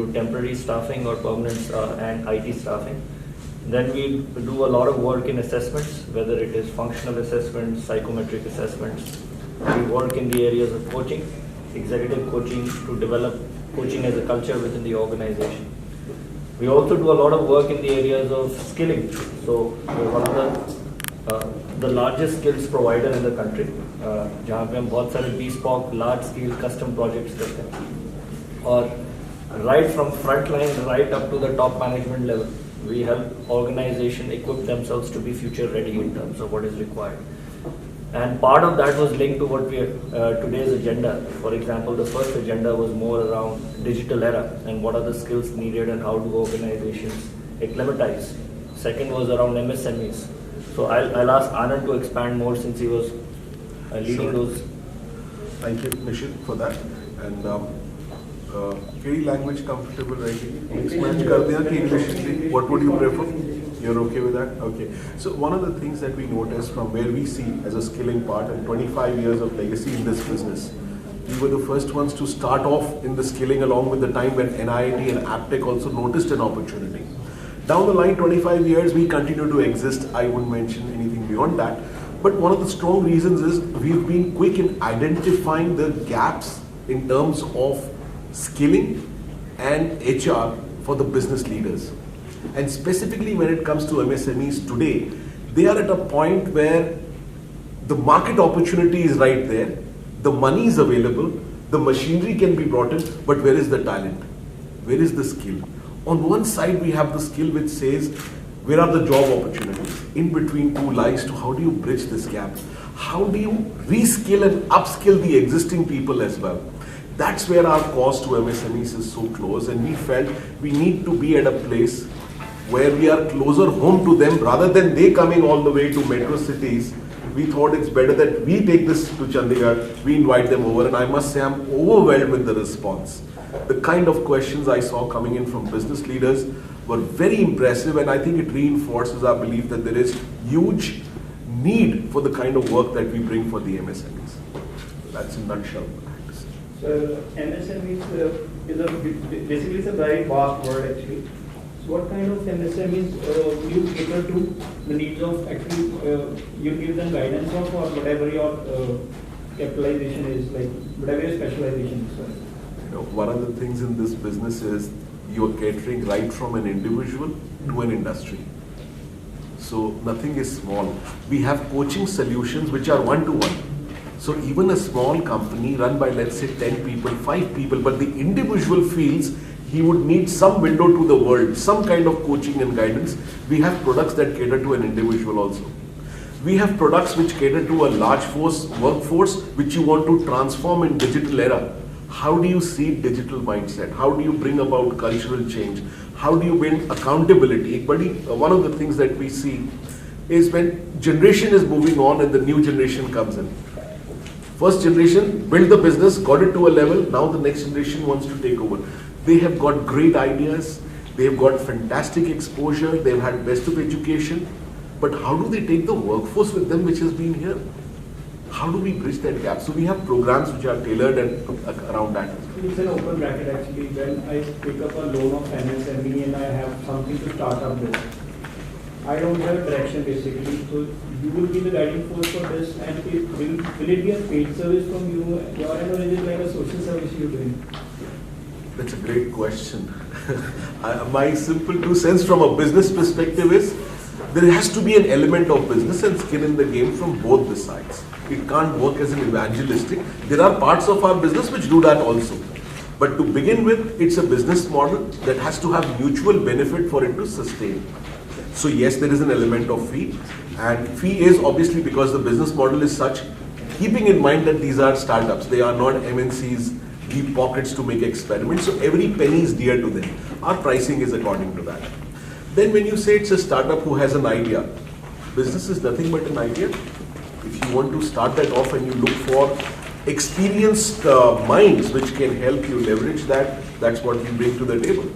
into temporary staffing or permanent and IT staffing. Then we do a lot of work in assessments, whether it is functional assessments, psychometric assessments. We work in the areas of coaching, executive coaching, to develop coaching as a culture within the organization. We also do a lot of work in the areas of skilling. So we're one of the largest skills provider in the country, जहाँ पे हम बहुत सारे bespoke, large scale custom projects करते हैं. और right from front line right up to the top management level, we help organization equip themselves to be future ready in terms of what is required. And part of that was linked to what we today's agenda. For example, the first agenda was more around digital era and what are the skills needed and how do organizations acclimatize. Second was around MSMEs. So I'll ask Anand to expand more since he was leading those. Thank you, Nishit, for that. And any language comfortable writing? English, what would you prefer? You're okay with that? Okay. So one of the things that we noticed from where we see as a skilling part and 25 years of legacy in this business, we were the first ones to start off in the skilling along with the time when NIIT and Aptech also noticed an opportunity. Down the line, 25 years, we continue to exist. I wouldn't mention anything beyond that. But one of the strong reasons is we've been quick in identifying the gaps in terms of skilling and HR for the business leaders. And specifically when it comes to MSMEs today, they are at a point where the market opportunity is right there, the money is available, the machinery can be brought in, but where is the talent? Where is the skill? On one side, we have the skill which says, where are the job opportunities? In between two lies to how do you bridge this gap? How do you reskill and upskill the existing people as well? That's where our cost to MSMEs is so close, and we felt we need to be at a place where we are closer home to them rather than they coming all the way to metro cities. We thought it's better that we take this to Chandigarh, we invite them over, and I must say I'm overwhelmed with the response. The kind of questions I saw coming in from business leaders were very impressive, and I think it reinforces our belief that there is huge need for the kind of work that we bring for the MSMEs. That's in a nutshell. So MSMEs basically it's a very vast word actually. So what kind of MSMEs you cater to the needs of actually you give them guidance of or whatever your capitalization is, like whatever your specialization is. You know, one of the things in this business is you're catering right from an individual to an industry. So nothing is small. We have coaching solutions which are one-to-one. So even a small company run by, let's say, 10 people, 5 people, but the individual feels he would need some window to the world, some kind of coaching and guidance. We have products that cater to an individual also. We have products which cater to a large workforce which you want to transform in digital era. How do you see digital mindset? How do you bring about cultural change? How do you build accountability? One of the things that we see is when generation is moving on and the new generation comes in. First generation built the business, got it to a level, now the next generation wants to take over. They have got great ideas, they've got fantastic exposure, they've had best of education, but how do they take the workforce with them which has been here? How do we bridge that gap? So we have programs which are tailored and around that. It's an open bracket actually. When I pick up a loan of MSME and I have something to start up with, I don't have a direction basically. So you will be the guiding force for this, and will it be a paid service from you, your end, or is it like a social service you're doing? That's a great question. My simple 2 cents from a business perspective is there has to be an element of business and skin in the game from both the sides. It can't work as an evangelistic. There are parts of our business which do that also. But to begin with, it's a business model that has to have mutual benefit for it to sustain. So yes, there is an element of fee, and fee is obviously because the business model is such, keeping in mind that these are startups, they are not MNCs, deep pockets to make experiments, so every penny is dear to them. Our pricing is according to that. Then when you say it's a startup who has an idea, business is nothing but an idea. If you want to start that off and you look for experienced minds which can help you leverage that, that's what we bring to the table.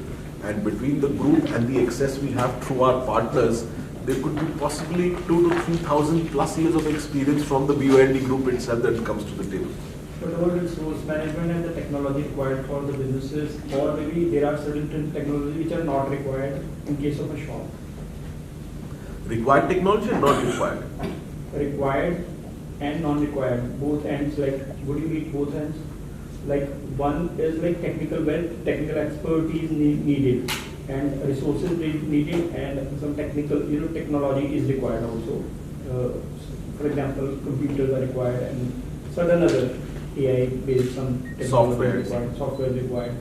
And between the group and the access we have through our partners, there could be possibly 2,000 to 3,000 plus years of experience from the BYD group itself that comes to the table. What about resource management and the technology required for the businesses, or maybe there are certain technologies which are not required in case of a shop? Required technology or not required? Required and non-required, both ends, like would you need both ends? Like one is like technical wealth, technical expertise needed, and resources needed, and some technical, technology is required also. For example, computers are required and certain other AI based some technology required, software required.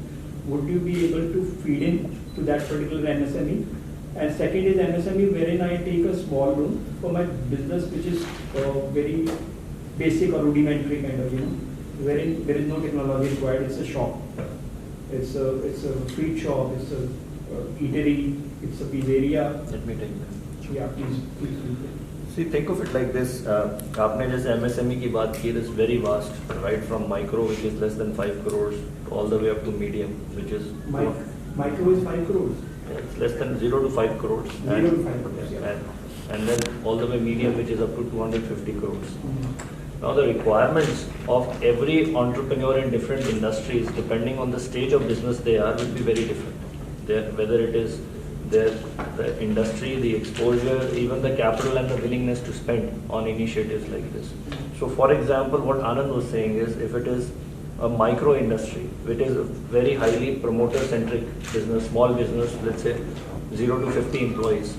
Would you be able to feed in to that particular MSME? And second is MSME, wherein I take a small loan for my business, which is very basic or rudimentary kind of, wherein there is no technology required. It's a shop. It's a street shop. It's a eatery. It's a pizzeria. Let me take that. Yeah, please. See, think of it like this. आपने जैसे MSME की बात की, it is very vast, right? From micro, which is less than 5 crores, all the way up to medium, which is Micro is 5 crores. it's less than 0 to 5 crores. 0 to 5 crores, yeah. And then all the way medium, which is up to 250 crores. Now the requirements of every entrepreneur in different industries, depending on the stage of business they are, will be very different. Whether it is the industry, the exposure, even the capital and the willingness to spend on initiatives like this. So for example, what Anand was saying is, if it is a micro industry, which is a very highly promoter-centric business, small business, let's say 0 to 50 employees,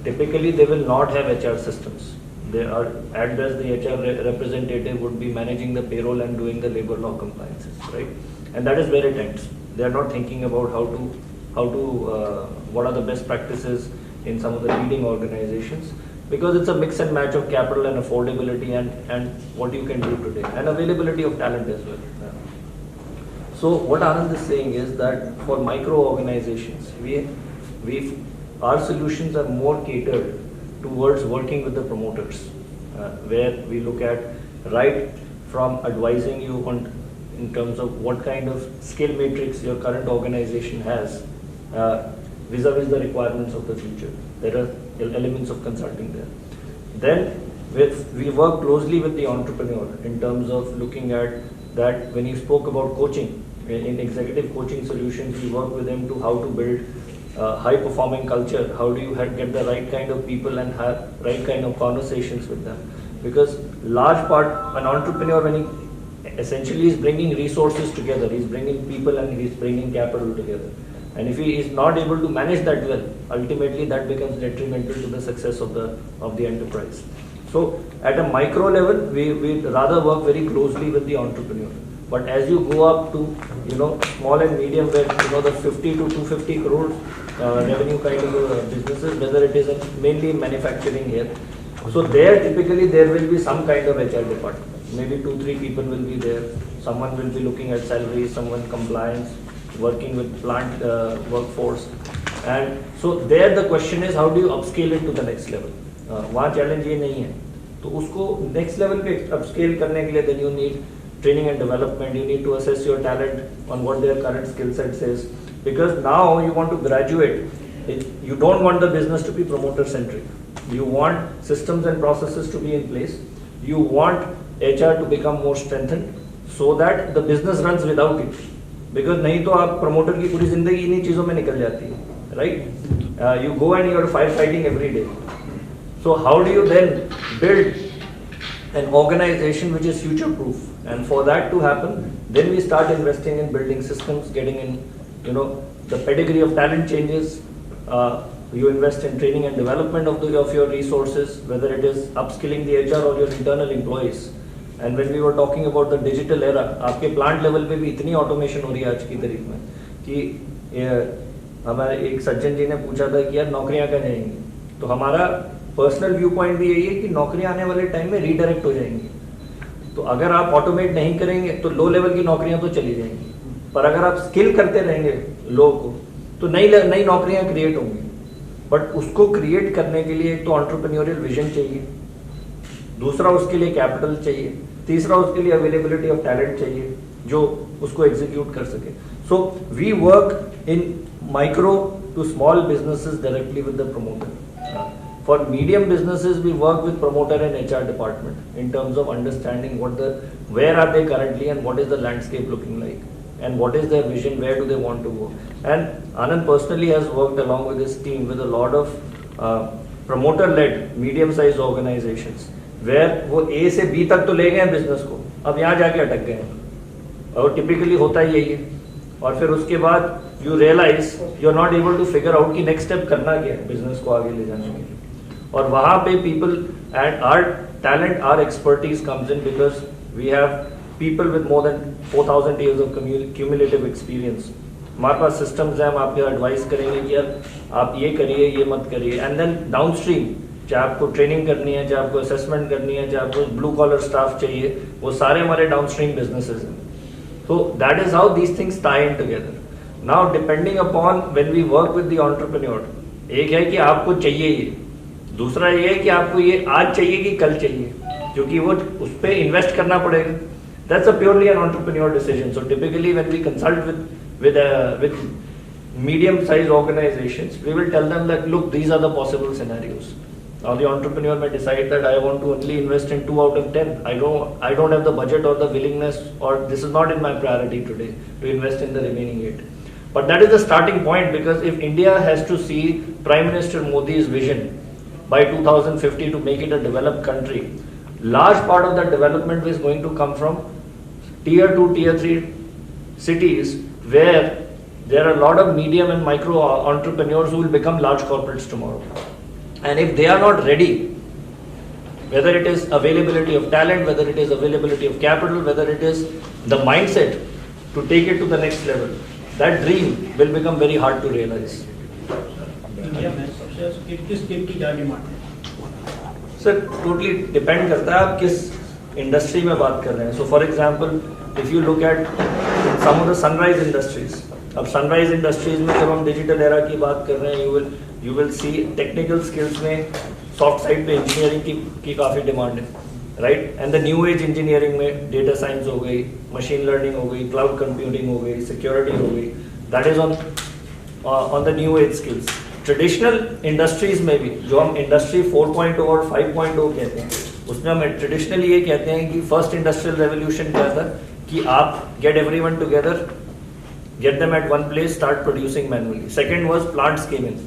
typically they will not have HR systems. They are, at best, the HR representative would be managing the payroll and doing the labor law compliances, right? And that is where it ends. They are not thinking about what are the best practices in some of the leading organizations, because it's a mix and match of capital and affordability and what you can do today, and availability of talent as well. So what Anand is saying is that for micro organizations, our solutions are more catered towards working with the promoters, where we look at right from advising you on in terms of what kind of skill matrix your current organization has vis-a-vis the requirements of the future. There are elements of consulting there. Then we work closely with the entrepreneur in terms of looking at that. When you spoke about coaching, in executive coaching solutions, we work with them to how to build high performing culture. How do you get the right kind of people and have right kind of conversations with them? Because large part, an entrepreneur, when he essentially is bringing resources together, he's bringing people and he's bringing capital together. And if he is not able to manage that well, ultimately that becomes detrimental to the success of the enterprise. So at a micro level, we rather work very closely with the entrepreneur. But as you go up to small and medium, where the 50 to 250 crore revenue kind of businesses, whether it is mainly manufacturing here, so there typically there will be some kind of HR department. Maybe 2-3 people will be there. Someone will be looking at salaries, someone compliance, working with plant workforce. And so there the question is, how do you upscale it to the next level? वहाँ challenge ये नहीं है. तो उसको next level पे upscale करने के लिए then you need training and development. You need to assess your talent on what their current skill sets is, because now you want to graduate. You don't want the business to be promoter centric. You want systems and processes to be in place. You want HR to become more strengthened so that the business runs without it. Because नहीं तो आप promoter की पूरी जिंदगी इन्हीं चीजों में निकल जाती है, right? You go and you are firefighting every day. So how do you then build an organization which is future proof? And for that to happen, then we start investing in building systems, getting in, the pedigree of talent changes. You invest in training and development of your resources, whether it is upskilling the HR or your internal employees. And when we were talking about the digital era, आपके plant level पे भी इतनी automation हो रही है आज की तारीख में कि हमारे एक सज्जन जी ने पूछा था कि यार नौकरियां कहाँ जाएंगी, तो हमारा पर्सनल व्यू पॉइंट भी यही है कि नौकरियां आने वाले टाइम में रीडायरेक्ट हो जाएंगी. तो अगर आप ऑटोमेट नहीं करेंगे तो लो लेवल की नौकरियां तो चली जाएंगी, पर अगर आप स्किल करते रहेंगे लोगों को तो नई नौकरियां क्रिएट होंगी. बट उसको क्रिएट करने के लिए एक तो एंटरप्रेन्योरियल विजन चाहिए, दूसरा उसके लिए कैपिटल चाहिए, तीसरा उसके लिए अवेलेबिलिटी ऑफ टैलेंट चाहिए जो उसको एग्जीक्यूट कर सके. So we work in micro to small businesses directly with the promoter. For medium businesses, we work with promoter and HR department in terms of understanding where are they currently and what is the landscape looking like, and what is their vision, where do they want to go. And Anand personally has worked along with his team with a lot of promoter-led medium-sized organizations, where वो A से B तक तो ले गए हैं business को, अब यहाँ जाके अटक गए हैं, और टिपिकली होता ही यही है. और फिर उसके बाद you realise you are not able to figure out कि नेक्स्ट स्टेप करना क्या है बिजनेस को आगे ले जाने के लिए. और वहाँ पे people and our talent, our expertise comes in, because we have people with more than 4000 years of cumulative experience. हमारे पास सिस्टम्स हैं, हम आपको एडवाइस करेंगे कि यार आप ये करिए, ये मत करिए. एंड देन डाउन स्ट्रीम, चाहे आपको ट्रेनिंग करनी है, चाहे आपको असेसमेंट करनी है, चाहे आपको ब्लू कॉलर स्टाफ चाहिए, वो सारे हमारे डाउन स्ट्रीम बिजनेसेस हैं. So that is how these things tie in together. Now depending upon when we work with the entrepreneur, एक है कि आपको चाहिए ये, दूसरा ये है कि आपको ये आज चाहिए कि कल चाहिए, क्योंकि वो उस पर इन्वेस्ट करना पड़ेगा. That's a purely an entrepreneur decision. So typically when we consult with medium-sized organizations, we will tell them that look, these are the possible scenarios. Now the entrepreneur may decide that I want to only invest in 2 out of 10. I don't have the budget or the willingness, or this is not in my priority today to invest in the remaining 8. But that is the starting point, because if India has to see Prime Minister Modi's vision by 2050 to make it a developed country, large part of that development is going to come from tier 2, tier 3 cities, where there are a lot of medium and micro entrepreneurs who will become large corporates tomorrow. And if they are not ready, whether it is availability of talent, whether it is availability of capital, whether it is the mindset to take it to the next level, that dream will become very hard to realize. India में सबसे किस skill की क्या demand है? Sir totally depend करता है आप किस इंडस्ट्री में बात कर रहे हैं. So for example if you look at some of the sunrise industries, अब सनराइज इंडस्ट्रीज में जब हम डिजिटल एरा की बात कर रहे हैं, you will see technical skills में सॉफ्ट साइड पे इंजीनियरिंग की काफ़ी डिमांड है, right. And the new age engineering में डेटा साइंस हो गई, मशीन लर्निंग हो गई, क्लाउड कंप्यूटिंग हो गई, सिक्योरिटी हो गई, that is on the new age skills. Traditional industries में भी जो हम इंडस्ट्री 4.0 और 5.0 कहते हैं, उसमें हम ट्रेडिशनली ये कहते हैं कि फर्स्ट इंडस्ट्रियल रेवोल्यूशन क्या था कि आप get everyone together, get them at one place, start producing manually. Second was plants came in,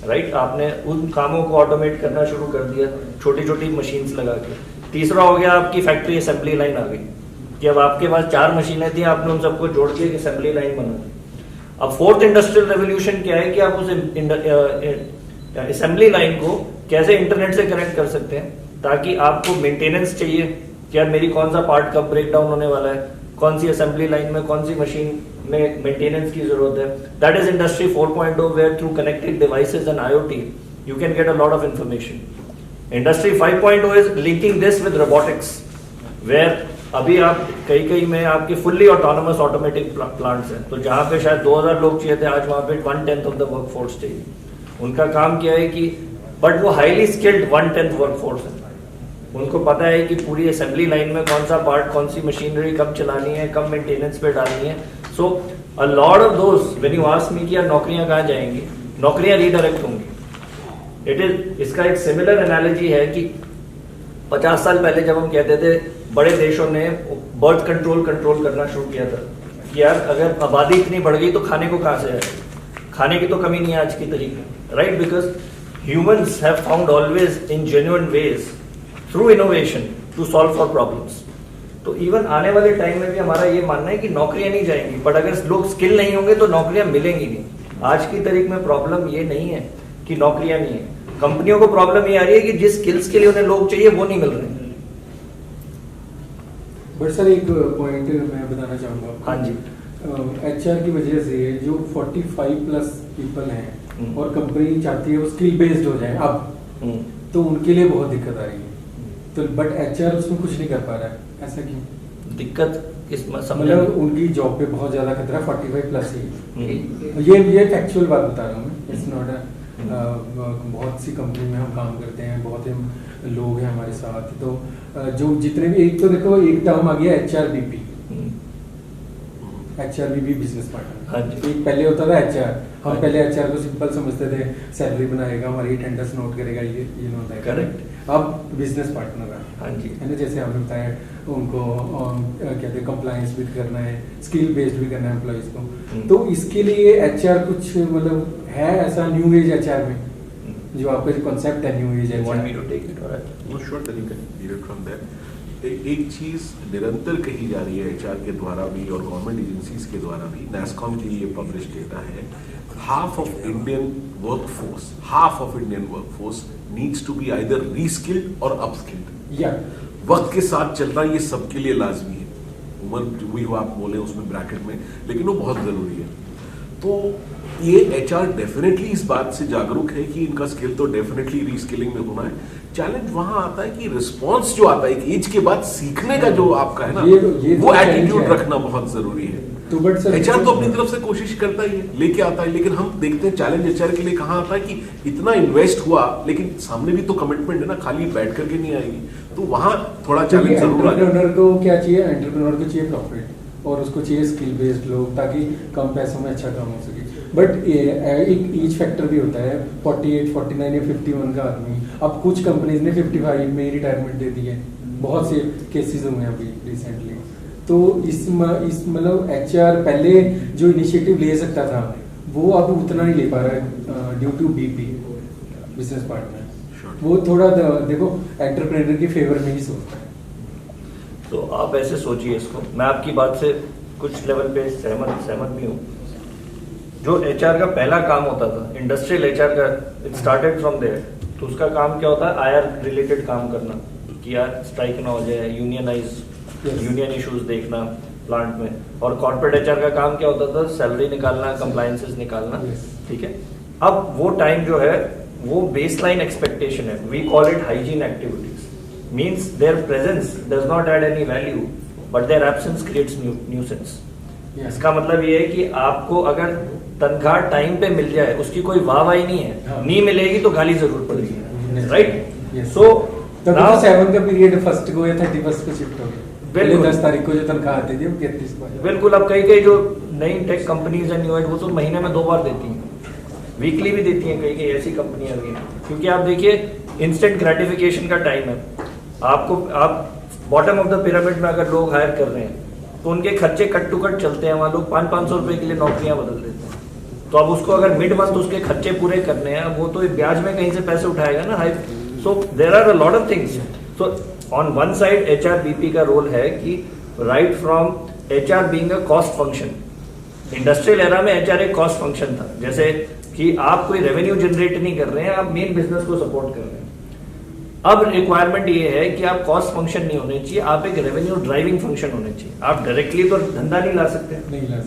right? आपने उन कामों को ऑटोमेट करना शुरू कर दिया छोटी छोटी मशीन्स लगा के. तीसरा हो गया आपकी फैक्ट्री असेंबली लाइन आ गई, कि अब आपके पास 4 मशीनें थी, आपने उन सबको जोड़ के एक असेंबली लाइन बना दी. अब फोर्थ इंडस्ट्रियल रेवोल्यूशन क्या है कि आप उस असेंबली लाइन को कैसे इंटरनेट से कनेक्ट कर सकते हैं, ताकि आपको मेंटेनेंस चाहिए कि यार मेरी कौन सा पार्ट कब ब्रेक डाउन होने वाला है, कौन सी असेंबली लाइन में कौन सी मशीन में मेंटेनेंस की जरूरत है. That is industry 4.0, where through connected devices and IoT you can get a lot of information. Industry 5.0 is linking this with robotics, where अभी आप कई में आपके फुल्ली ऑटोनोमस ऑटोमेटिक प्लांट्स हैं. तो जहाँ पे शायद 2000 लोग चाहिए थे, आज वहाँ पे 1/10 ऑफ द वर्कफोर्स चाहिए. उनका काम क्या है कि बट वो हाईली स्किल्ड 1/10 वर्कफोर्स है. उनको पता है कि पूरी असेंबली लाइन में कौन सा पार्ट, कौन सी मशीनरी कब चलानी है, कब मेंटेनेंस पे डालनी है. So a lot of those when you ask me कि यार नौकरियां कहाँ जाएंगी, नौकरियां रीडायरेक्ट होंगी. इट इज, इसका एक सिमिलर एनालॉजी है कि 50 साल पहले जब हम कहते थे, बड़े देशों ने बर्थ कंट्रोल करना शुरू किया था कि यार अगर आबादी इतनी बढ़ गई तो खाने को कहाँ से आएगा, खाने की तो कमी नहीं है आज की तारीख में, right. Because humans have found always in genuine ways through innovation to solve for problems. तो इवन आने वाले टाइम में भी हमारा ये मानना है कि नौकरियां नहीं जाएंगी, बट अगर लोग स्किल नहीं होंगे तो नौकरियां मिलेंगी नहीं. आज की तारीख में प्रॉब्लम ये नहीं है कि नौकरियां नहीं है, कंपनियों को प्रॉब्लम ये आ रही है कि जिस स्किल्स के लिए उन्हें लोग चाहिए वो नहीं मिल रहे. बट सर एक पॉइंट मैं बताना चाहूँगा. हाँ जी. HR की वजह से जो 45+ पीपल हैं और कंपनी चाहती है वो स्किल बेस्ड हो जाए अब, तो उनके लिए बहुत दिक्कत आ रही है. तो बट HR उसमें कुछ नहीं कर पा रहा है, ऐसा क्यों? दिक्कत किस मतलब उनकी जॉब पे बहुत ज्यादा खतरा, 45+ ही. ये फैक्चुअल बात बता रहा हूँ मैं. इट्स नॉट बहुत सी कंपनी में हम काम करते हैं, बहुत ही लोग हैं हमारे साथ. तो जो जितने भी, एक तो देखो एक टर्म आ गया HRBP, HR भी बिजनेस पार्टनर। हाँ जी। एक पहले होता था HR, हाँ हम जी। पहले HR को सिंपल समझते थे, सैलरी बनाएगा, हमारी अटेंडेंस नोट करेगा, ये नोट है। Correct। अब बिजनेस पार्टनर हाँ जी। है ना, जैसे आपने बताया उनको कहते हैं कंप्लायंस भी करना है, स्किल बेस्ड भी करना है एम्प्लॉइज को। तो इसके लिए HR कुछ मतलब है ऐसा न्यू एज HR में जो आपका जो कॉन्सेप्ट है new age You want me HR? to take it or No, sure, then you can read it from there. एक चीज निरंतर कही जा रही है HR के द्वारा भी और गवर्नमेंट एजेंसीज के द्वारा भी, NASSCOM के लिए पब्लिश डेटा है, half of Indian workforce needs to be either reskilled or upskilled. या वक्त के साथ चलना ये सबके लिए लाजमी है, उम्र हुई हो आप बोले उसमें ब्रैकेट में, लेकिन वो बहुत जरूरी है। तो ये HR डेफिनेटली इस बात से जागरूक है कि इनका स्किल तो डेफिनेटली रीस्किलिंग में होना है। चैलेंज वहां आता है कि रिस्पॉन्स जो आता है एक एज के बाद सीखने का जो आपका है ना, ये वो तो challenge एटीट्यूड है। रखना बहुत जरूरी है। तो बट सर HR तो अपनी तरफ से कोशिश करता ही है, लेके आता है, लेकिन हम देखते हैं चैलेंज HR के लिए कहाँ आता है कि इतना इन्वेस्ट हुआ लेकिन सामने भी तो कमिटमेंट है ना, खाली बैठ करके नहीं आएगी, तो वहां थोड़ा चैलेंज जरूर आता है। एंटरप्रेन्योर को क्या चाहिए? एंटरप्रेन्योर को चाहिए प्रॉफिट और उसको चाहिए स्किल बेस्ड लोग, ताकि कम पैसों में अच्छा काम हो सके। बट एक एज फैक्टर भी होता है, 48, 49 या 51 का आदमी, अब कुछ कंपनीज ने 55 में रिटायरमेंट दे दी है, बहुत से केसेस हुए हैं अभी रिसेंटली। तो इस मतलब HR पहले जो इनिशिएटिव ले सकता था वो अब उतना नहीं ले पा रहा है due to BP business partner. वो थोड़ा देखो एंटरप्रेन्योर के फेवर में ही सोचता है। तो आप ऐसे सोचिए इसको, मैं आपकी बात से कुछ लेवल पे सहमत भी हूँ। जो HR का पहला काम होता था, इंडस्ट्रियल HR का, इट स्टार्टेड फ्रॉम देयर। तो उसका काम क्या होता है? IR रिलेटेड काम करना, कि यार स्ट्राइक ना हो जाए, यूनियन इश्यूज देखना प्लांट में। और कॉर्पोरेट HR का काम क्या होता था? सैलरी निकालना, कंप्लायंसेस निकालना, ठीक है। अब वो टाइम जो है वो बेसलाइन एक्सपेक्टेशन है, we call it hygiene activities. Means their presence does not add any value but their absence creates nuisance. इसका मतलब ये है कि आपको अगर तनख्वाह टाइम पे मिल जाए, उसकी कोई वाहवाही नहीं है, हाँ। नहीं मिलेगी तो गाली जरूर पड़ेगी, राइट? Yes. सो तब तो 7 का पीरियड फर्स्ट को या 31st को शिफ्ट हो गया। पहले बिल्कुल। 10 तारीख को जो तनख्वाह आती थी वो 31 को आई। बिल्कुल। अब कई जो नई टेक कंपनीज है न्यू एज, वो तो महीने में 2 बार देती हैं, वीकली भी देती हैं, कई ऐसी कंपनियां भी हैं। क्योंकि आप देखिए इंस्टेंट ग्रेटिफिकेशन का टाइम है, आप बॉटम ऑफ द पिरामिड में अगर लोग हायर कर रहे हैं तो उनके खर्चे कट टू कट चलते हैं, वहाँ लोग 500-500 रुपए के लिए नौकरियां बदल देते हैं। तो अब उसको अगर मिड मंथ उसके खर्चे पूरे करने हैं, वो तो ब्याज में कहीं से पैसे उठाएगा ना, high. So there are a lot of things. So on one side HR BP का रोल है कि right from HR being a cost function, industrial era में HR एक कॉस्ट फंक्शन था, जैसे कि आप कोई रेवेन्यू जनरेट नहीं कर रहे हैं, आप मेन बिजनेस को सपोर्ट कर रहे हैं। अब रिक्वायरमेंट ये है कि आप कॉस्ट फंक्शन नहीं होने चाहिए, आप एक रेवेन्यू ड्राइविंग फंक्शन होने चाहिए। आप डायरेक्टली तो धंधा नहीं ला सकते,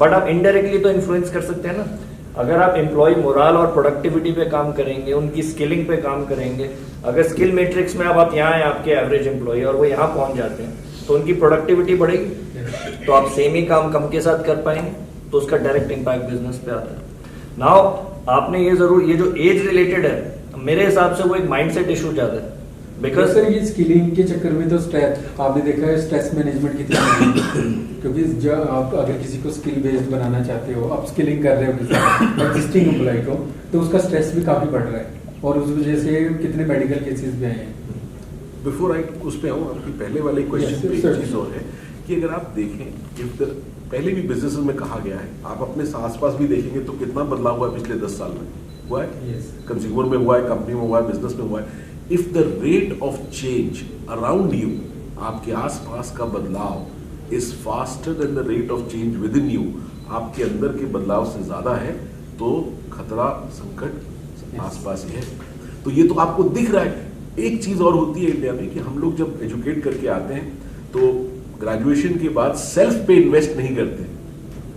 बट आप इनडायरेक्टली तो इन्फ्लुएंस कर सकते हैं ना। अगर आप एम्प्लॉय मोराल और प्रोडक्टिविटी पे काम करेंगे, उनकी स्किलिंग पे काम करेंगे, अगर स्किल मैट्रिक्स में अब आप यहाँ हैं आपके एवरेज एम्प्लॉय और वो यहाँ पहुंच जाते हैं, तो उनकी प्रोडक्टिविटी बढ़ेगी, तो आप सेम ही काम कम के साथ कर पाएंगे, तो उसका डायरेक्ट इम्पैक्ट बिजनेस पे आता है। नाउ आपने ये जो एज रिलेटेड है, मेरे हिसाब से वो एक माइंडसेट इशू ज्यादा है। बिकॉज सर ये स्किलिंग के चक्कर में तो स्ट्रेस, आपने देखा है स्ट्रेस मैनेजमेंट कितनी क्योंकि जब आप अगर किसी को स्किल बेस्ड बनाना चाहते हो, आप स्किलिंग कर रहे हो किसी एग्जिस्टिंग एम्प्लॉय को, तो उसका स्ट्रेस भी काफी बढ़ रहा है और उस वजह से कितने मेडिकल केसेस भी आए हैं। बिफोर आई उस पे आऊँ, आपकी पहले वाले क्वेश्चन पे एक चीज और है कि अगर आप देखें, पहले भी बिजनेस में कहा गया है, आप अपने आसपास भी देखेंगे तो कितना बदलाव हुआ है पिछले 10 साल में, हुआ है, कंज्यूमर में हुआ है, कंपनी में हुआ है, बिजनेस में हुआ है। If the rate of change around you, आपके आसपास का बदलाव is faster than the rate of change with in you, आपके अंदर के बदलाव से ज्यादा है, तो खतरा संकट आसपास ही है। तो ये तो आपको दिख रहा है। एक चीज और होती है इंडिया में कि हम लोग जब एजुकेट करके आते हैं तो ग्रेजुएशन के बाद सेल्फ पे इन्वेस्ट नहीं करते,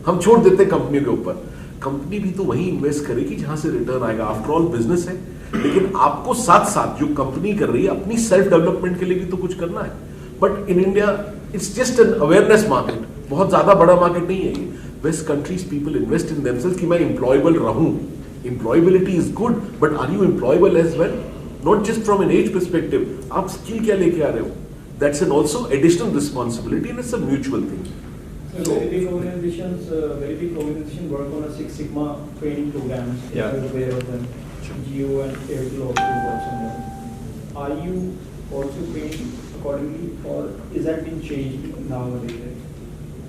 हम छोड़ देते हैं कंपनी के ऊपर। कंपनी भी तो वही इन्वेस्ट करेगी जहां से रिटर्न आएगा, आफ्टर ऑल बिजनेस है। लेकिन आपको साथ साथ जो कंपनी कर रही है अपनी सेल्फ डेवलपमेंट के लिए भी तो कुछ करना है। But in India it's just an awareness market, बहुत ज्यादा बड़ा मार्केट नहीं है ये। West countries people invest in themselves कि मैं एम्प्लॉयबल रहूं। Employability is good, but are you employable as well? Not just from an age perspective, आप स्किल क्या लेके आ रहे हो, that's an also additional responsibility and it's a mutual thing. Very big organizations work on a Six Sigma training programs. Yeah. You're aware of them. Geo and Airtel also works on them. Are you also trained accordingly, or is that been changed nowadays?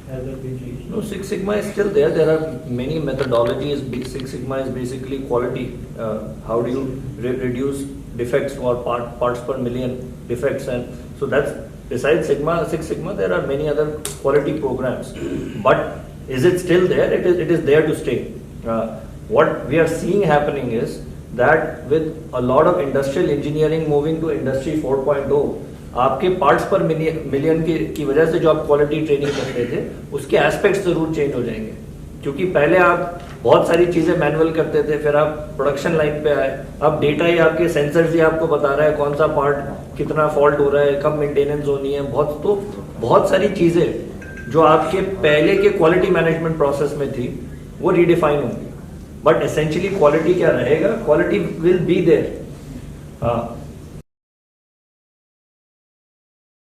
Has that been changed? No, Six Sigma is still there. There are many methodologies. Six Sigma is basically quality. How do you reduce defects or parts per million defects? And so that's, besides Six Sigma, there are many other quality programs. But is it still there? It is there to stay. What we are seeing happening is that with a lot of industrial engineering moving to Industry 4.0, आपके parts पर million की वजह से जो आप quality training करते थे उसके एस्पेक्ट्स जरूर चेंज हो जाएंगे, क्योंकि पहले आप बहुत सारी चीजें मैनुअल करते थे, फिर आप प्रोडक्शन लाइन पे आए, अब डेटा ही आपके सेंसर्स ही आपको बता रहा है कौन सा पार्ट कितना फॉल्ट हो रहा है, कब मेंटेनेंस होनी है, बहुत सारी चीजें जो आपके पहले के क्वालिटी मैनेजमेंट प्रोसेस में थी वो रीडिफाइन होंगी. बट एसेंशियली क्वालिटी क्या रहेगा? Quality will be there.